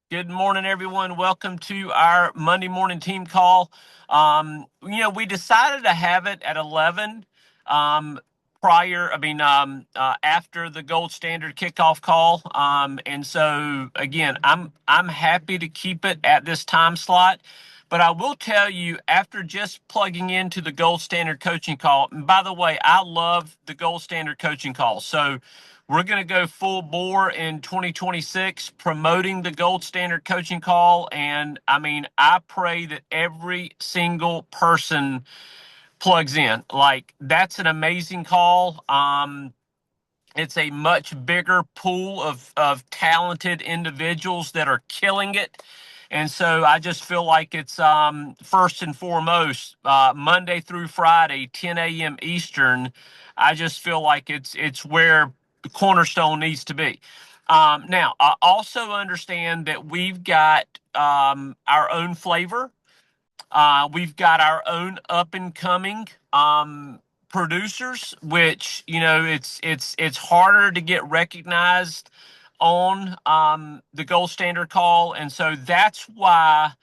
Good morning, everyone. Welcome to our Monday morning team call. We decided to have it at 11 um, after the gold standard kickoff call. And so, again, I'm happy to keep it at this time slot. But I will tell you, after just plugging into the gold standard coaching call, and by the way, I love the gold standard coaching call. So we're going to go full bore in 2026 promoting the gold standard coaching call. And I pray that every single person plugs in. Like, that's an amazing call. It's a much bigger pool of talented individuals that are killing it. And so I just feel like it's first and foremost Monday through Friday, 10 a.m. Eastern. I just feel like it's where the cornerstone needs to be. Now, I also understand that we've got our own flavor. We've got our own up and coming producers, which it's harder to get recognized on the gold standard call, and so that's why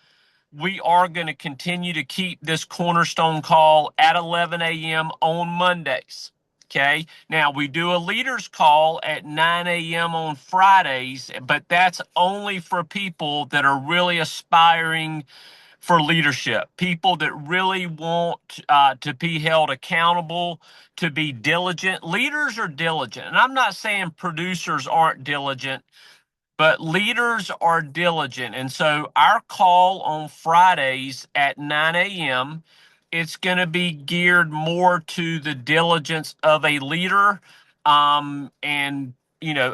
we are going to continue to keep this cornerstone call at 11 a.m. on Mondays. Okay. Now we do a leaders call at 9 a.m. on Fridays, but that's only for people that are really aspiring for leadership, people that really want to be held accountable, to be diligent. Leaders are diligent. And I'm not saying producers aren't diligent, but leaders are diligent. And so our call on Fridays at 9 a.m., it's going to be geared more to the diligence of a leader.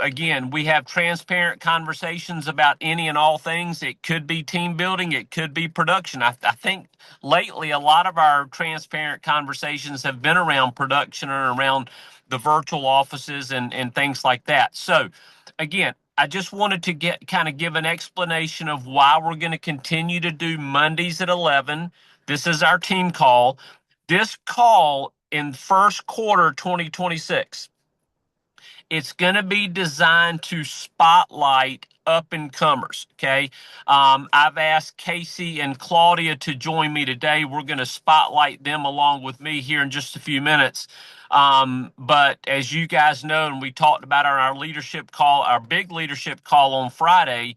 Again, we have transparent conversations about any and all things. It could be team building. It could be production. I think lately a lot of our transparent conversations have been around production and around the virtual offices and things like that. So, again, I just wanted to give an explanation of why we're going to continue to do Mondays at 11. This is our team call. This call in first quarter 2026, it's going to be designed to spotlight up and comers. Okay. I've asked Casey and Claudia to join me today. We're going to spotlight them along with me here in just a few minutes. But as you guys know, and we talked about on our leadership call, our big leadership call on Friday,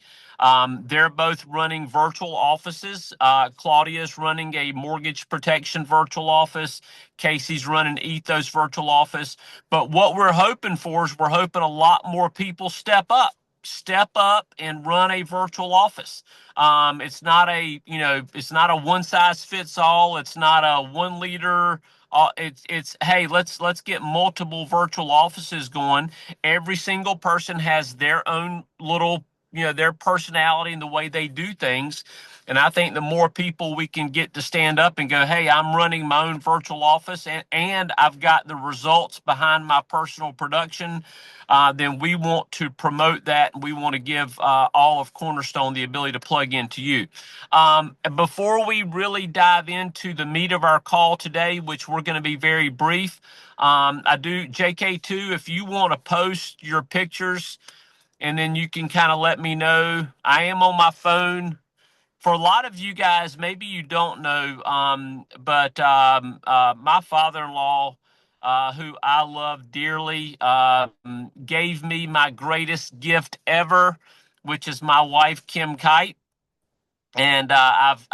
they're both running virtual offices. Claudia's running a mortgage protection virtual office. Casey's running Ethos virtual office. But what we're hoping for is we're hoping a lot more people step up and run a virtual office. It's not a one size fits all. It's not a one leader. It's hey, let's get multiple virtual offices going. Every single person has their own little, their personality and the way they do things. And I think the more people we can get to stand up and go, hey, I'm running my own virtual office and I've got the results behind my personal production, then we want to promote that. And we want to give all of Cornerstone the ability to plug into you. Before we really dive into the meat of our call today, which we're going to be very brief, I do, JK2, if you want to post your pictures and then you can kind of let me know. I am on my phone. For a lot of you guys, maybe you don't know, but my father-in-law, who I love dearly, gave me my greatest gift ever, which is my wife, Kim Kite. And I've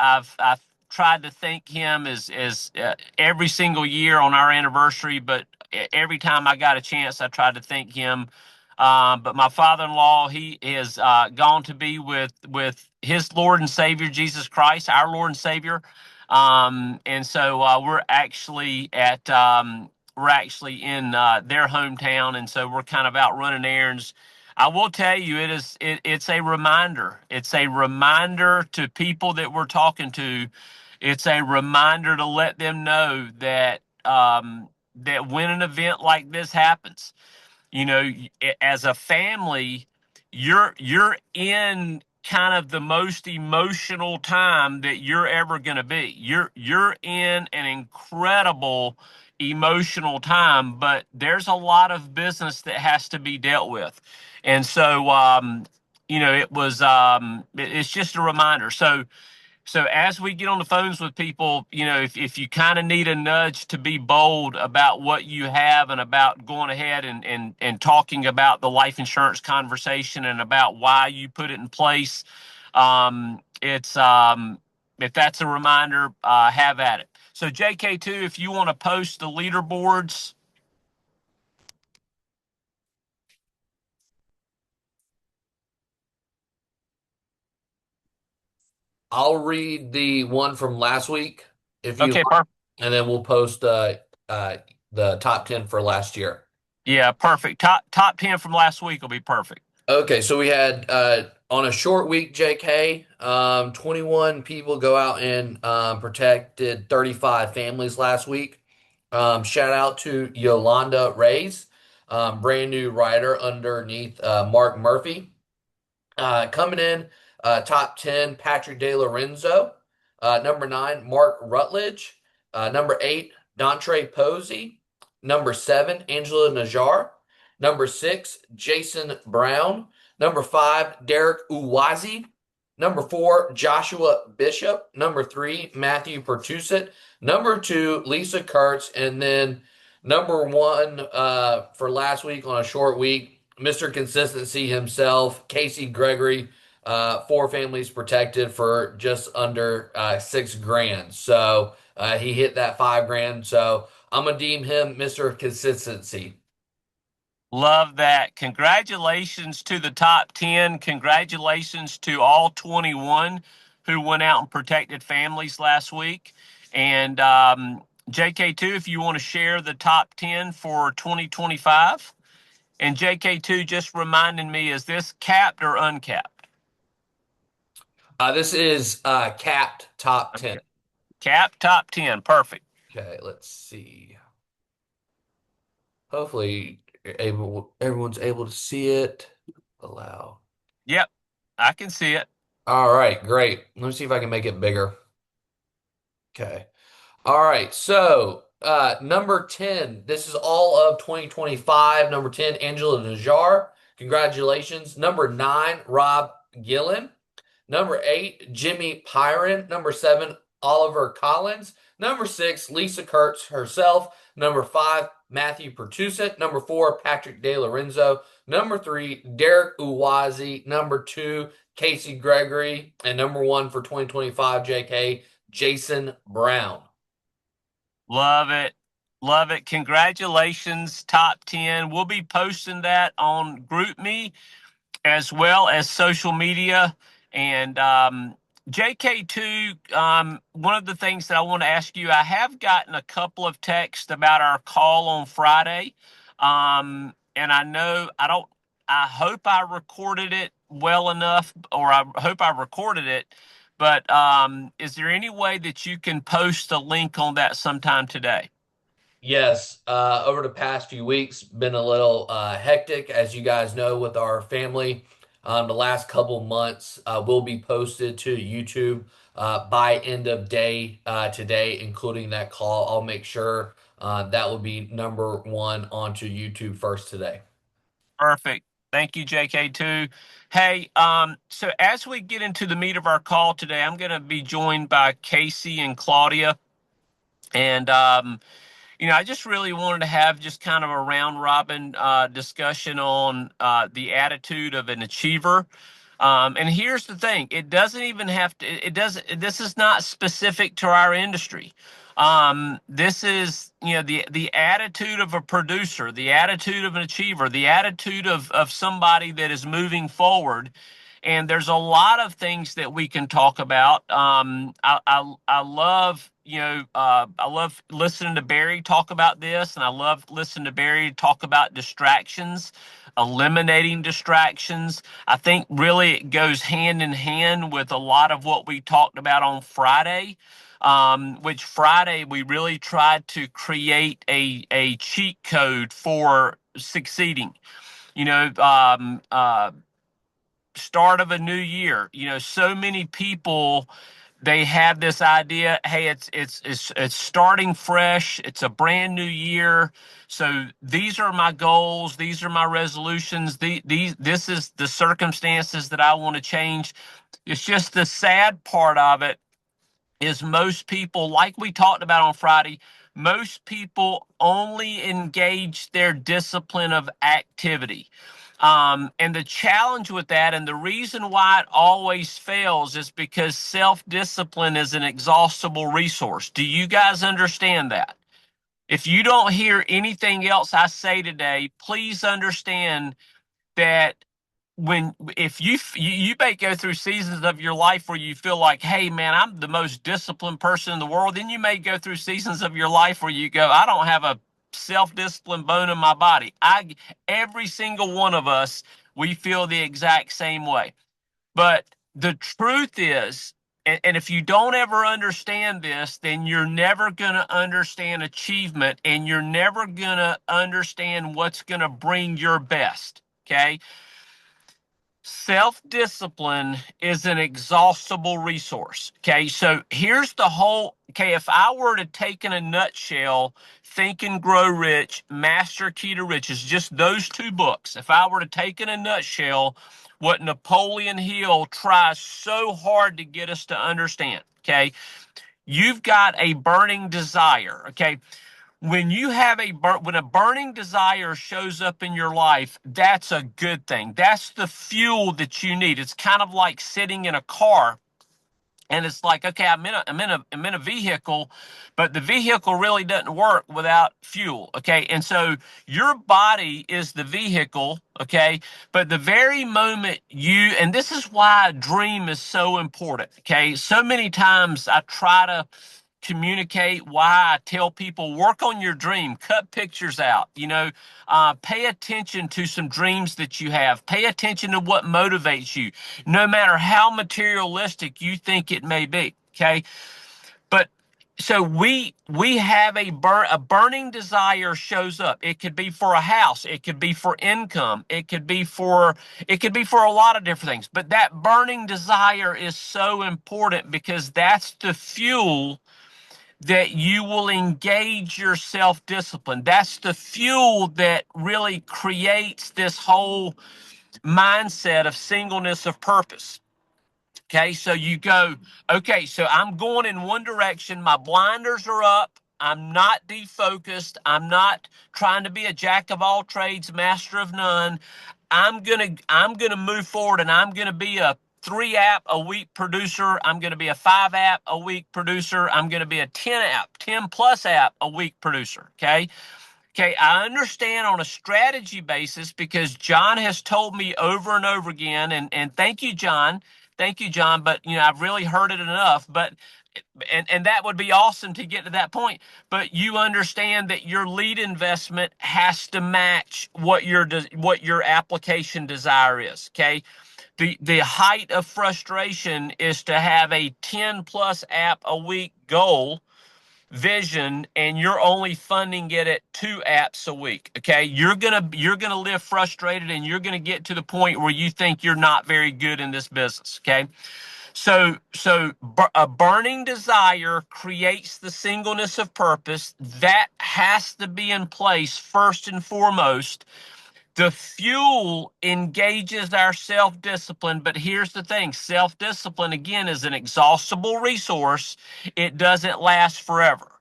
tried to thank him as every single year on our anniversary, but every time I got a chance, I tried to thank him. But my father-in-law, he is gone to be with his Lord and Savior Jesus Christ, our Lord and Savior. And so we're actually in their hometown, and so we're kind of out running errands. I will tell you, it's a reminder. It's a reminder to people that we're talking to. It's a reminder to let them know that when an event like this happens, as a family, you're in kind of the most emotional time that you're ever going to be. You're in an incredible emotional time, but there's a lot of business that has to be dealt with. And so it was it's just a reminder. So as we get on the phones with people, if you kind of need a nudge to be bold about what you have and about going ahead and talking about the life insurance conversation and about why you put it in place, it's if that's a reminder, have at it. So JK2, if you want to post the leaderboards. I'll read the one from last week if you Okay, like, perfect. and then we'll post uh the top 10 for last year. Yeah, perfect. Top 10 from last week will be perfect. Okay, so we had on a short week, JK, 21 people go out and protected 35 families last week. Shout out to Yolanda Reyes, brand new writer underneath Mark Murphy. Coming in top 10, Patrick De Lorenzo. Number 9, Mark Rutledge. Number 8, Dontre Posey. Number 7, Angela Najjar. Number 6, Jason Brown. Number 5, Derek Uwazi. Number 4, Joshua Bishop. Number 3, Matthew Pertusit. Number 2, Lisa Kurtz. And then number 1 for last week on a short week, Mr. Consistency himself, Casey Gregory, 4 families protected for just under 6 grand. So he hit that 5 grand. So I'm gonna deem him Mr. Consistency. Love that. Congratulations to the top 10. Congratulations to all 21 who went out and protected families last week. And JK2, if you want to share the top 10 for 2025. And JK2 just reminding me, is this capped or uncapped? This is capped top 10. Okay. Capped top 10. Perfect. Okay, let's see. Hopefully, everyone's able to see it. Allow. Yep, I can see it. All right, great. Let me see if I can make it bigger. Okay. All right. So, number 10, this is all of 2025. Number 10, Angela Najjar. Congratulations. Number 9, Rob Gillen. Number 8, Jimmy Pyron. Number 7, Oliver Collins. Number 6, Lisa Kurtz herself. Number 5, Matthew Pertusit. Number 4, Patrick De Lorenzo. Number 3, Derek Uwazi. Number 2, Casey Gregory. And number 1 for 2025, JK, Jason Brown. Love it. Love it. Congratulations, top 10. We'll be posting that on GroupMe as well as social media. And JK2, one of the things that I want to ask you, I have gotten a couple of texts about our call on Friday. And I know I hope I recorded it well enough, or I hope I recorded it. But is there any way that you can post a link on that sometime today? Yes, over the past few weeks, been a little hectic, as you guys know, with our family. The last couple months will be posted to YouTube by end of day today, including that call. I'll make sure that will be number one onto YouTube first today. Perfect. Thank you, JK2. Hey, so as we get into the meat of our call today, I'm going to be joined by Casey and Claudia. And I just really wanted to have just kind of a round robin discussion on the attitude of an achiever. And here's the thing: it doesn't even have to. It doesn't. This is not specific to our industry. This is the attitude of a producer, the attitude of an achiever, the attitude of somebody that is moving forward. And there's a lot of things that we can talk about. I love I love listening to Barry talk about this, and I love listening to Barry talk about distractions, eliminating distractions. I think really it goes hand in hand with a lot of what we talked about on Friday. Which Friday we really tried to create a cheat code for succeeding. You know, start of a new year. So many people they have this idea, hey, it's starting fresh, it's a brand new year, so these are my goals, these are my resolutions, this is the circumstances that I want to change. It's just the sad part of it is most people, like we talked about on Friday, most people only engage their discipline of activity. And the challenge with that, and the reason why it always fails, is because self discipline is an exhaustible resource. Do you guys understand that? If you don't hear anything else I say today, please understand that when if you may go through seasons of your life where you feel like, hey man, I'm the most disciplined person in the world. Then you may go through seasons of your life where you go, I don't have a self-discipline bone in my body. I Every single one of us, we feel the exact same way. But the truth is, and if you don't ever understand this, then you're never going to understand achievement, and you're never going to understand what's going to bring your best. Okay. Self-discipline is an exhaustible resource. Okay, so here's the whole. Okay, if I were to take in a nutshell, Think and Grow Rich, Master Key to Riches, just those two books, if I were to take in a nutshell what Napoleon Hill tries so hard to get us to understand, okay, you've got a burning desire, okay? When a burning desire shows up in your life, that's a good thing. That's the fuel that you need. It's kind of like sitting in a car, and it's like, okay, I'm in a vehicle, but the vehicle really doesn't work without fuel. Okay, and so your body is the vehicle. Okay, but the very moment and this is why a dream is so important. Okay, so many times I try to communicate why. I tell people, work on your dream, cut pictures out, pay attention to some dreams that you have, pay attention to what motivates you, no matter how materialistic you think it may be. Okay, but so we have a burning desire shows up. It could be for a house, it could be for income, it could be for a lot of different things, but that burning desire is so important because that's the fuel that you will engage your self-discipline. That's the fuel that really creates this whole mindset of singleness of purpose. Okay, so you go, okay, so I'm going in one direction. My blinders are up. I'm not defocused. I'm not trying to be a jack of all trades, master of none. I'm gonna move forward, and I'm gonna be a 3 app a week producer. I'm gonna be a 5 app a week producer. I'm gonna be a 10 plus app a week producer. Okay. Okay, I understand on a strategy basis because John has told me over and over again, and thank you, John. Thank you, John. But I've really heard it enough. But and that would be awesome to get to that point. But you understand that your lead investment has to match what your application desire is. Okay, the height of frustration is to have a 10 plus app a week goal vision, and you're only funding it at 2 apps a week. Okay, you're gonna live frustrated, and you're gonna get to the point where you think you're not very good in this business. Okay, so a burning desire creates the singleness of purpose. That has to be in place first and foremost. The fuel engages our self-discipline, but here's the thing. Self-discipline, again, is an exhaustible resource. It doesn't last forever.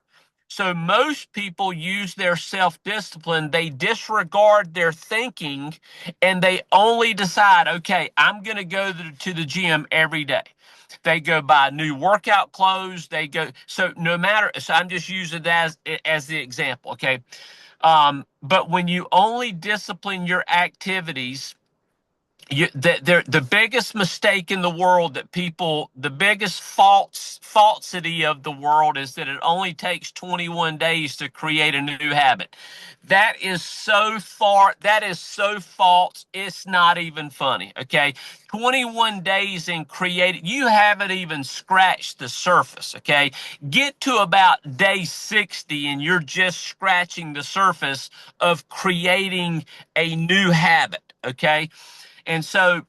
So most people use their self-discipline, they disregard their thinking, and they only decide, okay, I'm going to go to the gym every day. They go buy new workout clothes. They go, so no matter, so I'm just using that as the example, okay? But when you only discipline your activities, the biggest mistake in the world that the biggest falsity of the world is that it only takes 21 days to create a new habit. That is so false. It's not even funny. Okay. 21 days in creating, you haven't even scratched the surface. Okay. Get to about day 60 and you're just scratching the surface of creating a new habit. Okay. And so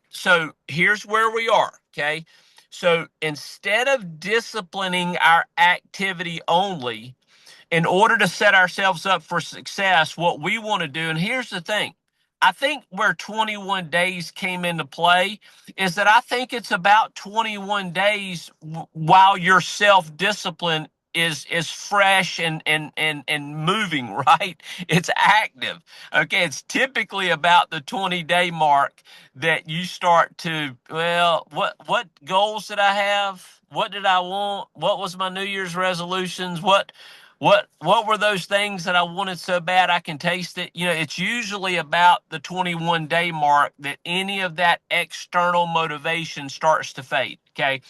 here's where we are. Okay. So instead of disciplining our activity only, in order to set ourselves up for success, what we want to do, and here's the thing, I think where 21 days came into play is that I think it's about 21 days while your self-discipline is fresh and moving, right? It's active. Okay, it's typically about the 20-day mark that you start to, well, what goals did I have? What did I want? What was my New Year's resolutions? What were those things that I wanted so bad I can taste it? You know, it's usually about the 21-day mark that any of that external motivation starts to fade. Okay.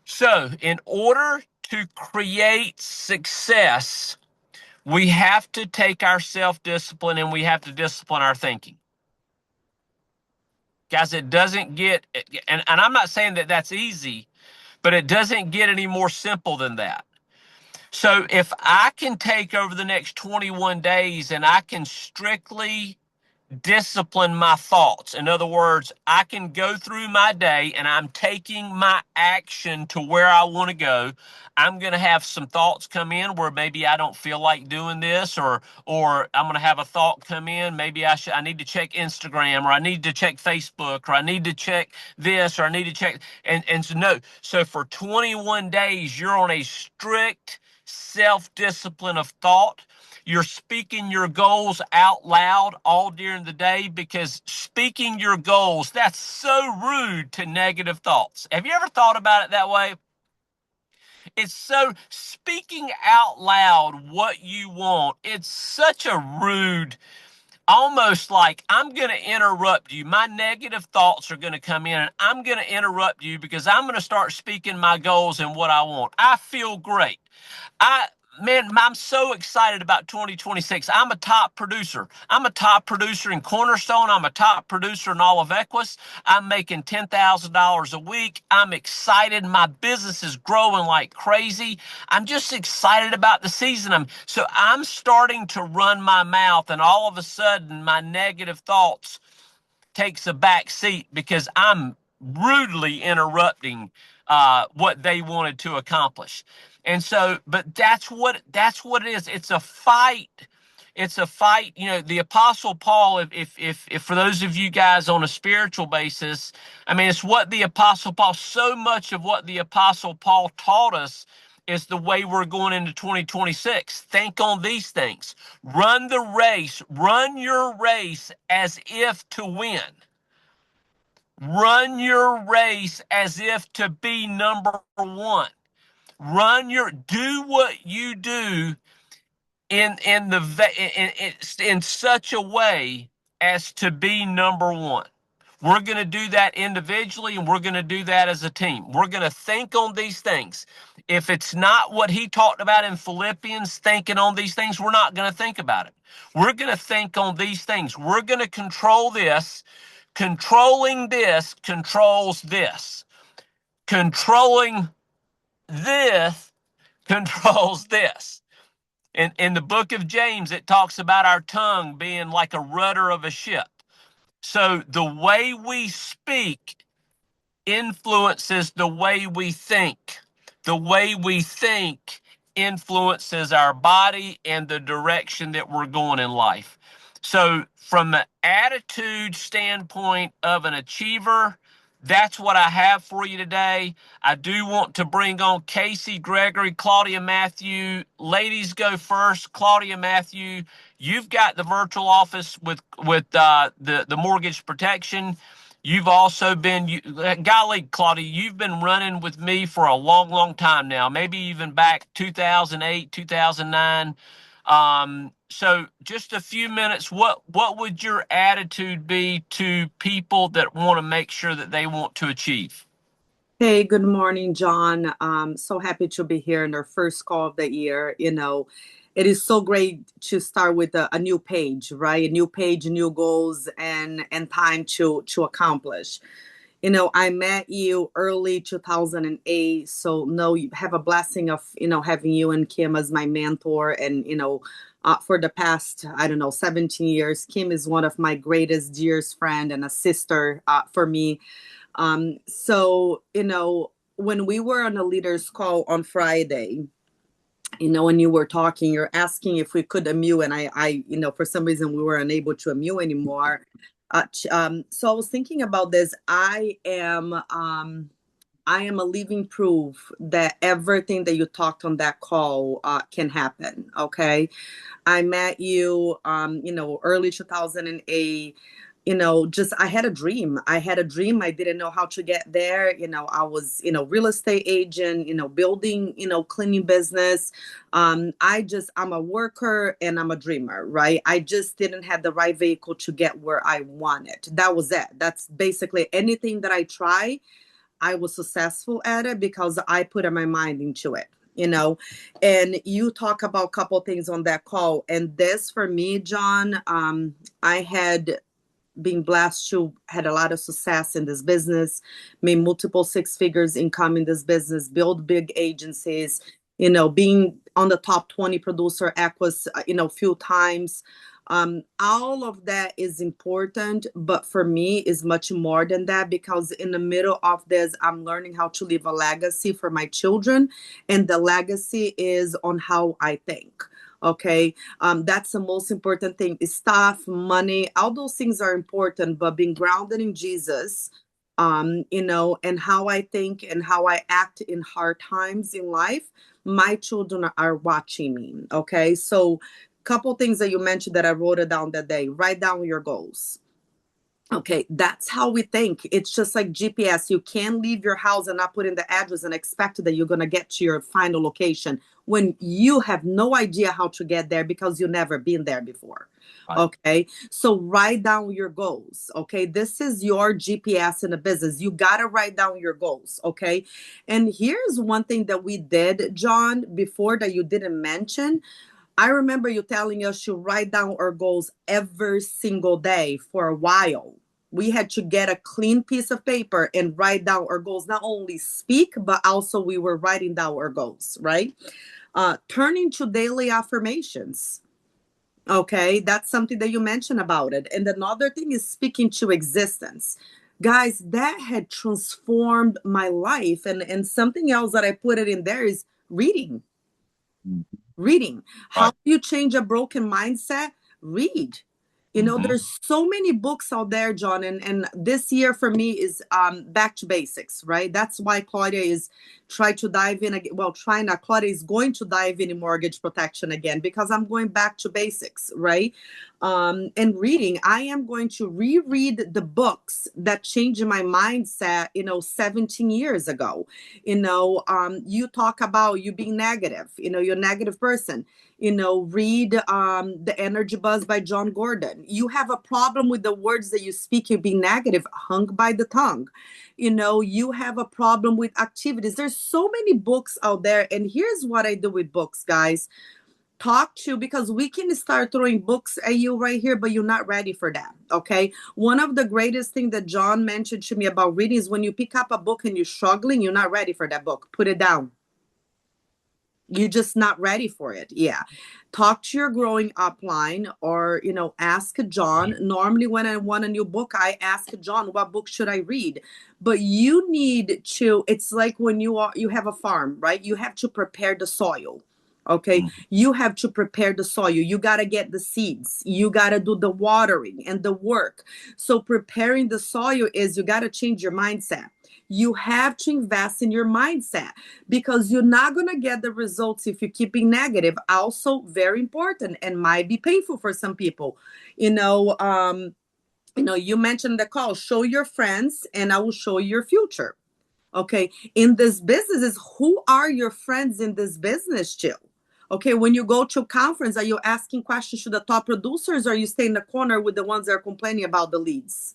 So, in order to create success, we have to take our self-discipline and we have to discipline our thinking. Guys, it doesn't get, and I'm not saying that that's easy, but it doesn't get any more simple than that. So if I can take over the next 21 days and I can strictly discipline my thoughts. In other words, I can go through my day and I'm taking my action to where I want to go. I'm going to have some thoughts come in where maybe I don't feel like doing this, or I'm going to have a thought come in, maybe I need to check Instagram, or I need to check Facebook, or I need to check this, or I need to check, and so no. So for 21 days you're on a strict self-discipline of thought. You're speaking your goals out loud all during the day, because speaking your goals, that's so rude to negative thoughts. Have you ever thought about it that way? It's so, speaking out loud what you want, it's such a rude, almost like, I'm going to interrupt you. My negative thoughts are going to come in and I'm going to interrupt you because I'm going to start speaking my goals and what I want. I feel great. I'm so excited about 2026. I'm a top producer. I'm a top producer in Cornerstone. I'm a top producer in all of Equus. I'm making $10,000 a week. I'm excited. My business is growing like crazy. I'm just excited about the season. I'm starting to run my mouth, and all of a sudden my negative thoughts takes a back seat because I'm rudely interrupting what they wanted to accomplish. And so, but that's what it is. It's a fight. It's a fight. You know, the Apostle Paul, if for those of you guys on a spiritual basis, I mean, it's what the Apostle Paul, so much of what the Apostle Paul taught us is the way we're going into 2026. Think on these things. Run the race. Run your race as if to win. Run your race as if to be number one. Do what you do in such a way as to be number one. We're going to do that individually, and we're going to do that as a team. We're going to think on these things. If it's not what he talked about in Philippians, thinking on these things, we're not going to think about it. We're going to think on these things. We're going to control this. Controlling this controls this. Controlling this controls this. In the book of James, it talks about our tongue being like a rudder of a ship. So the way we speak influences the way we think. The way we think influences our body and the direction that we're going in life. So from an attitude standpoint of an achiever, that's what I have for you today. I do want to bring on Casey, Gregory, Claudia, Matthew. Ladies go first. Claudia, Matthew, you've got the virtual office with the mortgage protection. You've also been, golly, Claudia, you've been running with me for a long, long time now, maybe even back 2008, 2009. So just a few minutes, what would your attitude be to people that want to make sure that they want to achieve? Hey, good morning, John. So happy to be here in our first call of the year. It is so great to start with a new page, right? A new page, new goals, and time to accomplish. I met you early 2008, so no, you have a blessing of having you and Kim as my mentor, and for the past, I don't know, 17 years. Kim is one of my greatest, dearest friend and a sister for me. So, when we were on a leaders call on Friday, when you were talking, you're asking if we could unmute, and for some reason we were unable to unmute anymore. So I was thinking about this. I am a living proof that everything that you talked on that call can happen. Okay. I met you, early 2008. Just I had a dream. I didn't know how to get there. I was, real estate agent, building, cleaning business. I'm a worker and I'm a dreamer, right? I just didn't have the right vehicle to get where I wanted. That was it. That's basically anything that I try. I was successful at it because I put my mind into it, and you talk about a couple things on that call. And this for me, John, I had been blessed to had a lot of success in this business, made multiple six figures income in this business, build big agencies, being on the top 20 producer Equus, few times. All of that is important, but for me is much more than that, because in the middle of this, I'm learning how to leave a legacy for my children. And the legacy is on how I think. Okay. That's the most important thing. Staff, money, all those things are important, but being grounded in Jesus, and how I think and how I act in hard times in life, my children are watching me. Okay. So couple things that you mentioned that I wrote it down that day. Write down your goals. Okay, that's how we think. It's just like GPS. You can't leave your house and not put in the address and expect that you're going to get to your final location when you have no idea how to get there because you've never been there before. Right. Okay, so write down your goals. Okay, this is your GPS in the business. You got to write down your goals. Okay, and here's one thing that we did, John, before that you didn't mention. I remember you telling us to write down our goals every single day for a while. We had to get a clean piece of paper and write down our goals, not only speak, but also we were writing down our goals, right? Turning to daily affirmations. Okay, that's something that you mentioned about it. And another thing is speaking to existence. Guys, that had transformed my life. And something else that I put it in there is reading. Reading. How Right. do you change a broken mindset? Read. There's so many books out there, John, and this year for me is back to basics, right? That's why Claudia is trying to dive in again. Well, trying not. Claudia is going to dive in mortgage protection again because I'm going back to basics, right? And reading. I am going to reread the books that changed my mindset, 17 years ago. You talk about you being negative, you're a negative person. Read The Energy Buzz by John Gordon. You have a problem with the words that you speak, you be negative, hung by the tongue. You have a problem with activities. There's so many books out there. And here's what I do with books, guys. Talk to, because we can start throwing books at you right here, but you're not ready for that. Okay. One of the greatest things that John mentioned to me about reading is when you pick up a book and you're struggling, you're not ready for that book. Put it down. You're just not ready for it. Yeah. Talk to your growing upline, or, ask John. Normally when I want a new book, I ask John, what book should I read? But you need to, it's like when you have a farm, right? You have to prepare the soil. Okay. You have to prepare the soil. You got to get the seeds. You got to do the watering and the work. So preparing the soil is you got to change your mindset. You have to invest in your mindset, because you're not going to get the results if you keep being negative. Also, very important and might be painful for some people. You mentioned the call, show your friends and I will show you your future. Okay. In this business is who are your friends in this business, Jill? Okay. When you go to a conference, are you asking questions to the top producers, or are you stay in the corner with the ones that are complaining about the leads?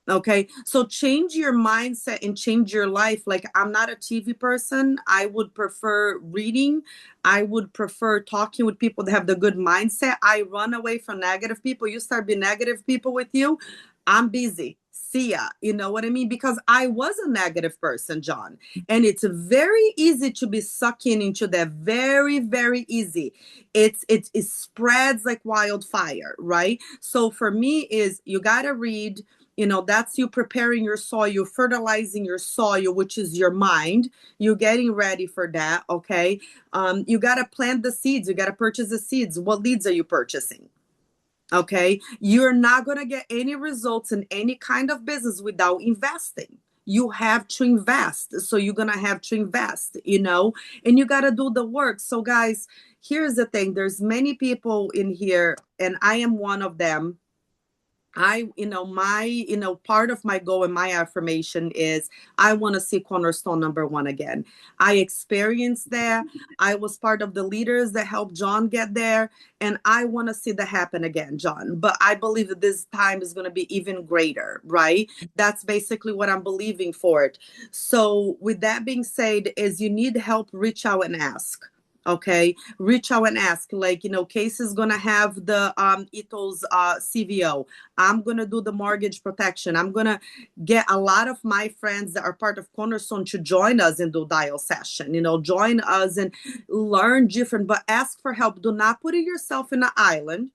Okay, so change your mindset and change your life. Like, I'm not a TV person. I would prefer reading. I would prefer talking with people that have the good mindset. I run away from negative people. You start being negative people with you, I'm busy. See ya. You know what I mean? Because I was a negative person, John. And it's very easy to be sucking into that. Very, very easy. It spreads like wildfire, right? So for me is you gotta read. That's you preparing your soil, you're fertilizing your soil, which is your mind. You're getting ready for that. Okay. You got to plant the seeds. You got to purchase the seeds. What leads are you purchasing? Okay. You're not going to get any results in any kind of business without investing. You have to invest. So you're going to have to invest, and you got to do the work. So, guys, here's the thing, there's many people in here, and I am one of them. Part of my goal and my affirmation is I want to see Cornerstone number one again. I experienced that. I was part of the leaders that helped John get there, and I want to see that happen again, John. But I believe that this time is going to be even greater, right? That's basically what I'm believing for it. So, with that being said, is you need help, reach out and ask. Okay, reach out and ask. Like, Casey's gonna have the Ito's CVO. I'm going to do the mortgage protection. I'm going to get a lot of my friends that are part of Cornerstone to join us and do dial session, join us and learn different, but ask for help. Do not put yourself in an island,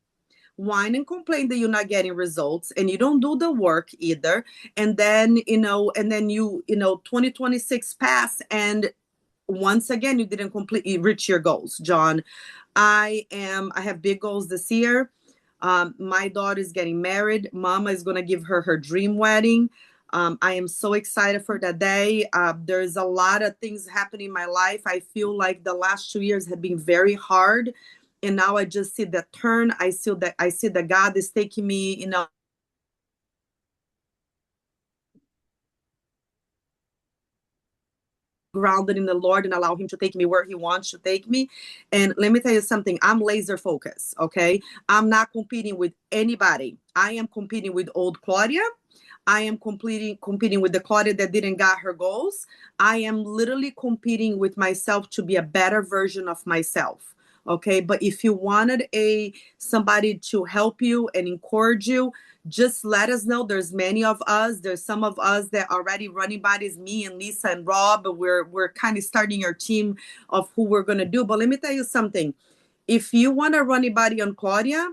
whine and complain that you're not getting results and you don't do the work either. And then, 2026 pass and once again, you didn't completely reach your goals, John. I have big goals this year. My daughter is getting married. Mama is going to give her dream wedding. I am so excited for that day. There's a lot of things happening in my life. I feel like the last 2 years have been very hard. And now I just see the turn. I see that God is taking me, grounded in the Lord and allow him to take me where he wants to take me. And let me tell you something, I'm laser focused. Okay. I'm not competing with anybody. I am competing with old Claudia. I am competing with the Claudia that didn't got her goals. I am literally competing with myself to be a better version of myself. Okay. But if you wanted somebody to help you and encourage you, just let us know. There's many of us. There's some of us that are already running bodies, me and Lisa and Rob. We're kind of starting our team of who we're gonna do. But let me tell you something. If you want to run a body on Claudia,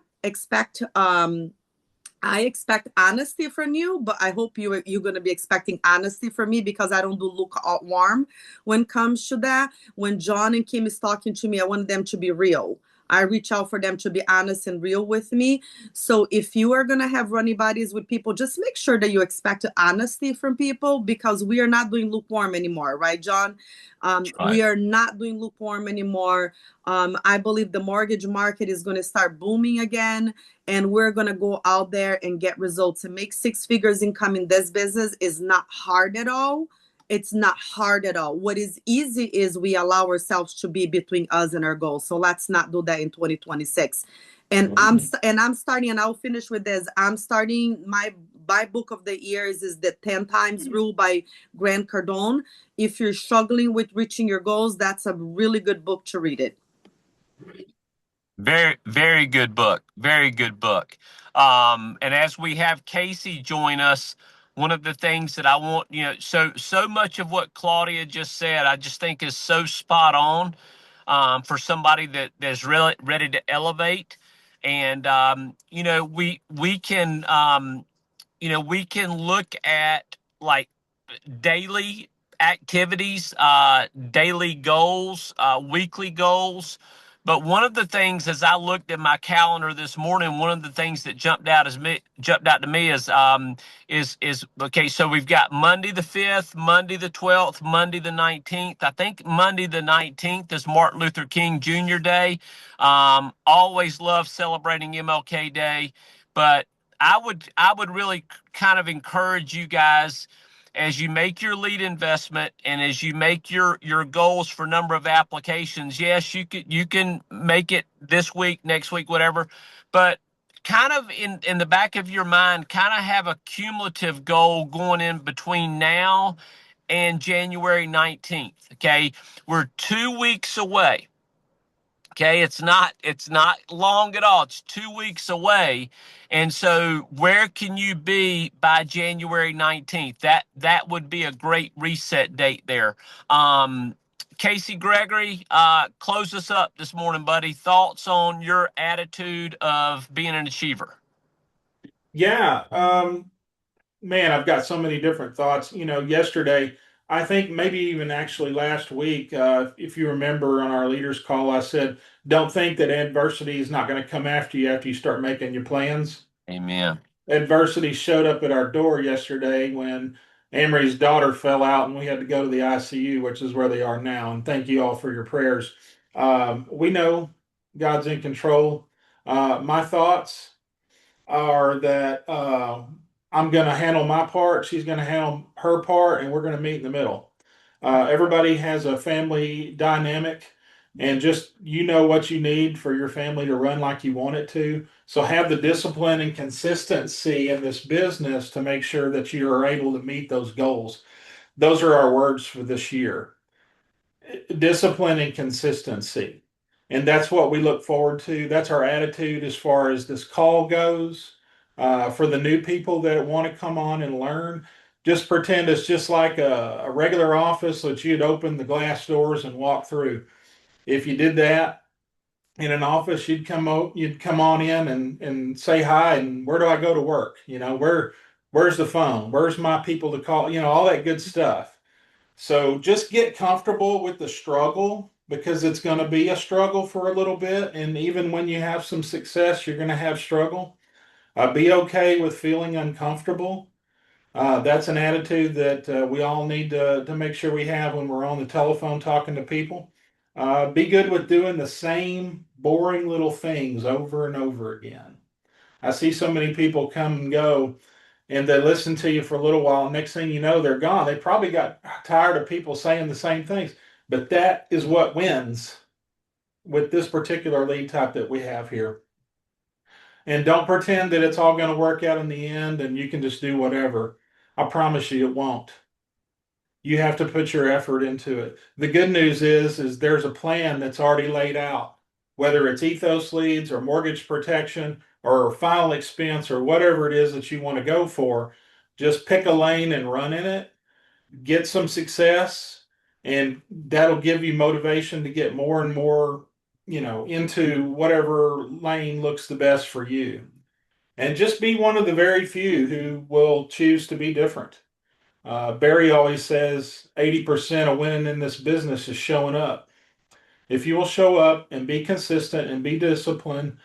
I expect honesty from you, but I hope you're going to be expecting honesty from me because I don't do lukewarm when it comes to that. When John and Kim is talking to me, I want them to be real. I reach out for them to be honest and real with me. So if you are going to have running bodies with people, just make sure that you expect honesty from people because we are not doing lukewarm anymore, right, John? Right. We are not doing lukewarm anymore. I believe the mortgage market is going to start booming again, and we're going to go out there and get results. And make six figures income in this business is not hard at all. It's not hard at all. What is easy is we allow ourselves to be between us and our goals. So let's not do that in 2026. And I'm starting, and I'll finish with this. I'm starting my book of the year is the 10 times rule by Grant Cardone. If you're struggling with reaching your goals, that's a really good book to read it. Very, very good book. Very good book. And as we have Casey join us, one of the things that I want, so much of what Claudia just said, I just think is so spot on for somebody that's really ready to elevate. And we can look at like daily activities, daily goals, weekly goals. But one of the things, as I looked at my calendar this morning, one of the things that jumped out to me is okay. So we've got Monday the 5th, Monday the 12th, Monday the 19th. I think Monday the 19th is Martin Luther King Jr. Day. Always love celebrating MLK Day, but I would really kind of encourage you guys as you make your lead investment and as you make your goals for number of applications. Yes, you can make it this week, next week, whatever, but kind of in the back of your mind, kind of have a cumulative goal going in between now and January 19th. Okay, we're 2 weeks away. Okay, it's not long at all. It's 2 weeks away. And so where can you be by January 19th? That would be a great reset date there. Casey Gregory, close us up this morning, buddy. Thoughts on your attitude of being an achiever? Yeah. Man, I've got so many different thoughts. Yesterday, I think maybe even actually last week, if you remember on our leaders call, I said, don't think that adversity is not going to come after you start making your plans. Amen. Adversity showed up at our door yesterday when Amory's daughter fell out and we had to go to the ICU, which is where they are now. And thank you all for your prayers. We know God's in control. My thoughts are that I'm going to handle my part, she's going to handle her part, and we're going to meet in the middle. Everybody has a family dynamic, and just what you need for your family to run like you want it to. So have the discipline and consistency in this business to make sure that you are able to meet those goals. Those are our words for this year: discipline and consistency. And that's what we look forward to. That's our attitude as far as this call goes. For the new people that want to come on and learn, just pretend it's just like a regular office that you'd open the glass doors and walk through. If you did that in an office, you'd come on in and say hi and where do I go to work? Where's the phone? Where's my people to call? All that good stuff. So just get comfortable with the struggle because it's going to be a struggle for a little bit. And even when you have some success, you're going to have struggle. Be okay with feeling uncomfortable. That's an attitude that we all need to make sure we have when we're on the telephone talking to people. Be good with doing the same boring little things over and over again. I see so many people come and go and they listen to you for a little while. Next thing you know, they're gone. They probably got tired of people saying the same things, but that is what wins with this particular lead type that we have here. And don't pretend that it's all going to work out in the end and you can just do whatever. I promise you it won't. You have to put your effort into it. The good news is there's a plan that's already laid out, whether it's ethos leads or mortgage protection or final expense or whatever it is that you want to go for. Just pick a lane and run in it, get some success, and that'll give you motivation to get more and more, into whatever lane looks the best for you. And just be one of the very few who will choose to be different. Barry always says 80% of winning in this business is showing up. If you will show up and be consistent and be disciplined,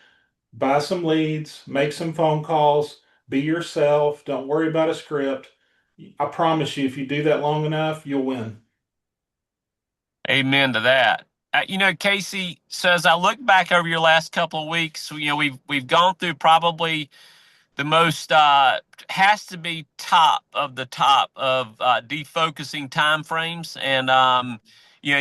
buy some leads, make some phone calls, be yourself, don't worry about a script. I promise you, if you do that long enough, you'll win. Amen to that. Casey, so as I look back over your last couple of weeks, we've gone through probably the most has to be top of the top of defocusing time frames, and and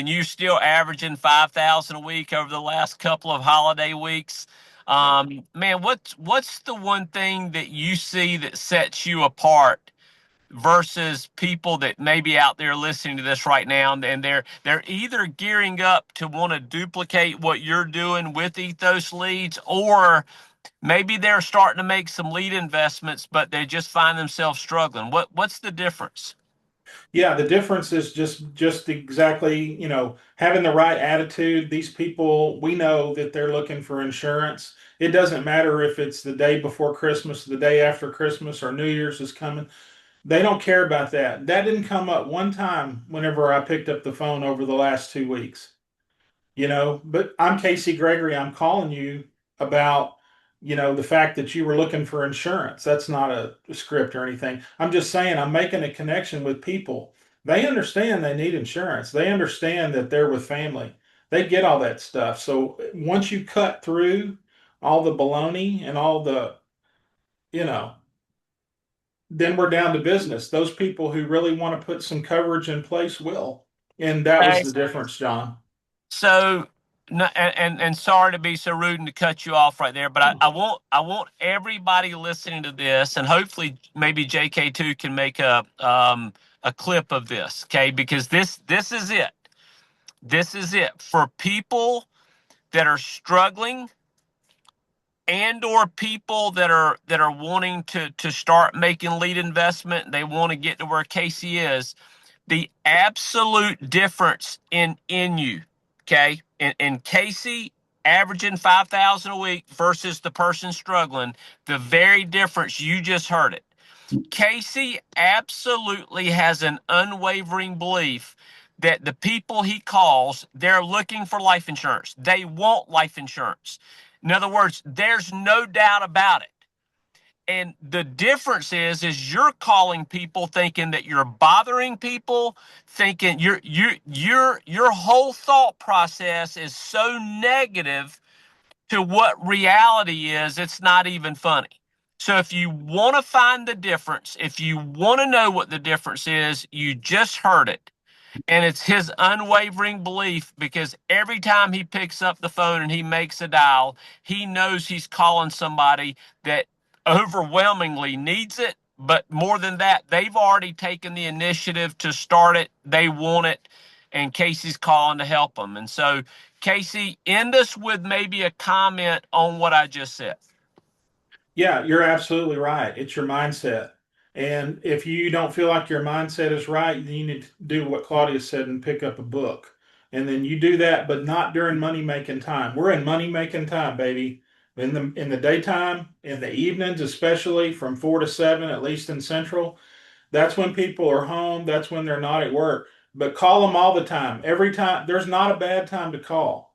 you're still averaging 5,000 a week over the last couple of holiday weeks. Man, what's the one thing that you see that sets you apart versus people that may be out there listening to this right now, and they're either gearing up to want to duplicate what you're doing with ethos leads, or maybe they're starting to make some lead investments, but they just find themselves struggling. What's the difference? Yeah, the difference is just exactly, having the right attitude. These people, we know that they're looking for insurance. It doesn't matter if it's the day before Christmas, the day after Christmas, or New Year's is coming. They don't care about that. That didn't come up one time whenever I picked up the phone over the last 2 weeks. But I'm Casey Gregory. I'm calling you about, the fact that you were looking for insurance. That's not a script or anything. I'm just saying I'm making a connection with people. They understand they need insurance. They understand that they're with family. They get all that stuff. So once you cut through all the baloney and all the, you know, then we're down to business. Those people who really want to put some coverage in place will. And that was Okay. the difference, John. So, and sorry to be so rude and to cut you off right there, but I want everybody listening to this, and hopefully maybe JK2 can make a clip of this, okay? Because this is it. This is it for people that are struggling and or people that are wanting to start making lead investment. They want to get to where Casey is. The absolute difference in you, okay, in Casey averaging 5,000 a week versus the person struggling, the very difference, you just heard it. Casey absolutely has an unwavering belief that the people he calls, they're looking for life insurance. They want life insurance. In other words, there's no doubt about it. And the difference is you're calling people thinking that you're bothering people, thinking your whole thought process is so negative to what reality is, it's not even funny. So if you want to find the difference, if you want to know what the difference is, you just heard it. And it's his unwavering belief because every time he picks up the phone and he makes a dial, he knows he's calling somebody that overwhelmingly needs it. But more than that, they've already taken the initiative to start it. They want it. And Casey's calling to help them. And so, Casey, end us with maybe a comment on what I just said. Yeah, you're absolutely right. It's your mindset. And if you don't feel like your mindset is right, then you need to do what Claudia said and pick up a book. And then you do that, but not during money making time. We're in money making time, baby. In the daytime, in the evenings, especially from 4 to 7, at least in Central, that's when people are home. That's when they're not at work. But call them all the time. Every time, there's not a bad time to call.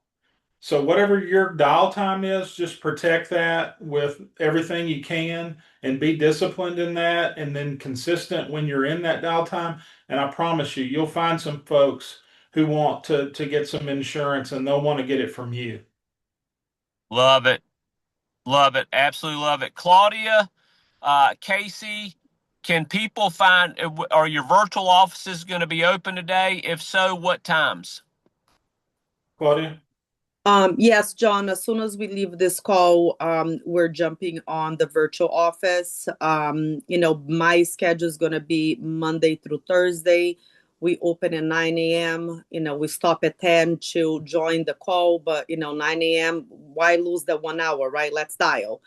So whatever your dial time is, just protect that with everything you can and be disciplined in that and then consistent when you're in that dial time. And I promise you, you'll find some folks who want to get some insurance and they'll want to get it from you. Love it. Love it. Absolutely love it. Claudia, Casey, can people find, are your virtual offices going to be open today? If so, what times? Claudia? Yes, John, as soon as we leave this call, we're jumping on the virtual office. My schedule is going to be Monday through Thursday. We open at 9 a.m. We stop at 10 to join the call, but, 9 a.m., why lose the 1 hour, right? Let's dial.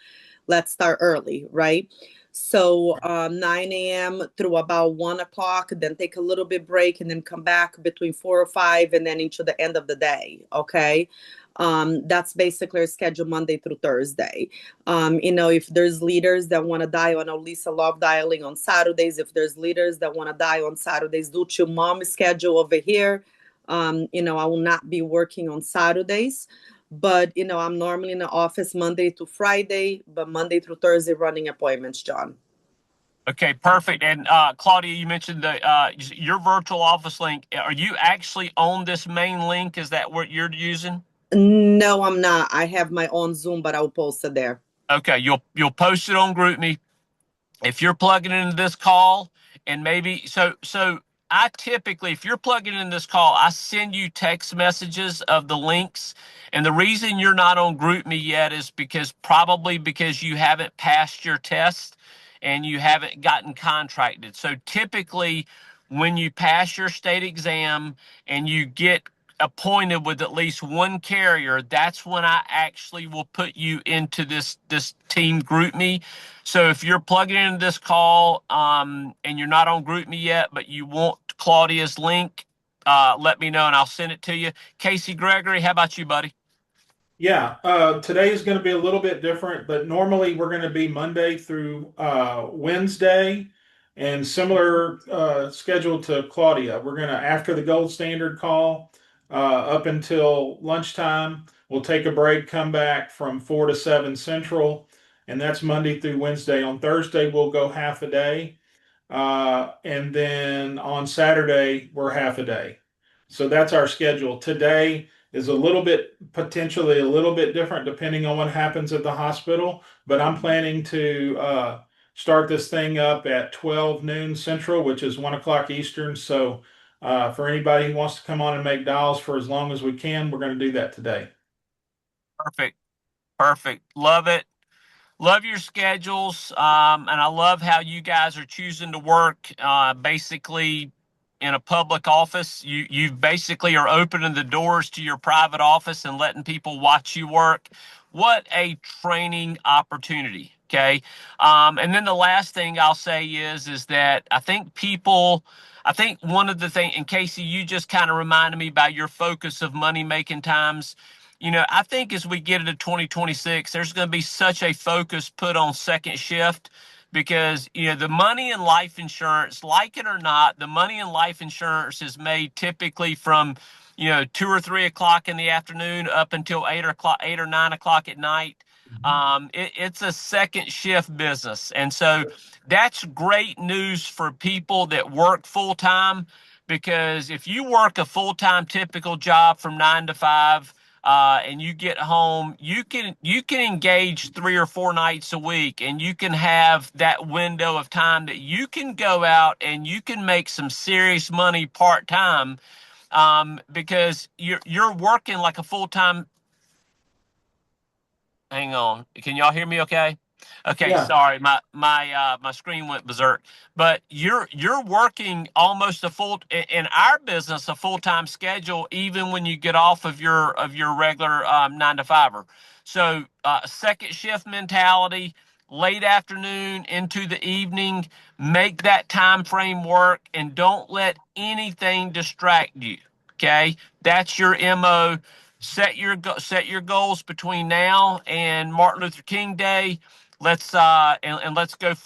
Let's start early, right? So 9 a.m. through about 1 o'clock, then take a little bit break and then come back between 4 or 5 and then into the end of the day. Okay. That's basically our schedule Monday through Thursday. If there's leaders that want to dial, I know Lisa love dialing on Saturdays. If there's leaders that want to dial on Saturdays, due to mom's schedule over here, I will not be working on Saturdays. But I'm normally in the office Monday to Friday, but Monday through Thursday running appointments, John. Okay, perfect. And Claudia, you mentioned your virtual office link. Are you actually on this main link? Is that what you're using? No, I'm not. I have my own Zoom, but I'll post it there. Okay, you'll post it on GroupMe. If you're plugging into this call and maybe so I typically, if you're plugging in this call, I send you text messages of the links. And the reason you're not on GroupMe yet is probably because you haven't passed your test and you haven't gotten contracted. So typically when you pass your state exam and you get appointed with at least one carrier, that's when I actually will put you into this team GroupMe. So if you're plugging into this call and you're not on GroupMe yet, but you want Claudia's link, let me know and I'll send it to you. Casey Gregory, how about you, buddy? Yeah, today is going to be a little bit different, but normally we're going to be Monday through Wednesday and similar schedule to Claudia. We're going to, after the gold standard call, up until lunchtime, we'll take a break, come back from 4 to 7 Central, and that's Monday through Wednesday. On Thursday, we'll go half a day. And then on Saturday, we're half a day. So that's our schedule. Today is potentially a little bit different depending on what happens at the hospital, but I'm planning to start this thing up at 12 noon Central, which is 1 o'clock Eastern. So for anybody who wants to come on and make dials for as long as we can, we're going to do that today. Perfect. Perfect. Love it. Love your schedules, and I love how you guys are choosing to work basically in a public office. You basically are opening the doors to your private office and letting people watch you work. What a training opportunity. Okay. And then the last thing I'll say is that I think one of the things, and Casey, you just kind of reminded me by your focus of money making times. I think as we get into 2026, there's going to be such a focus put on second shift because the money in life insurance, like it or not, the money in life insurance is made typically from 2 or 3 o'clock in the afternoon up until 8 o'clock, 8 or 9 o'clock at night. It's a second shift business, and so that's great news for people that work full time, because if you work a full time typical job from 9 to 5, and you get home, you can engage 3 or 4 nights a week, and you can have that window of time that you can go out and you can make some serious money part time, because you're working like a full time. Hang on. Can y'all hear me okay? Okay, Yeah. sorry. My screen went berserk. But you're working almost in our business a full-time schedule even when you get off of your regular 9 to 5er. So second shift mentality, late afternoon into the evening, make that time frame work and don't let anything distract you. Okay? That's your MO. Set your goals between now and Martin Luther King Day. Let's let's go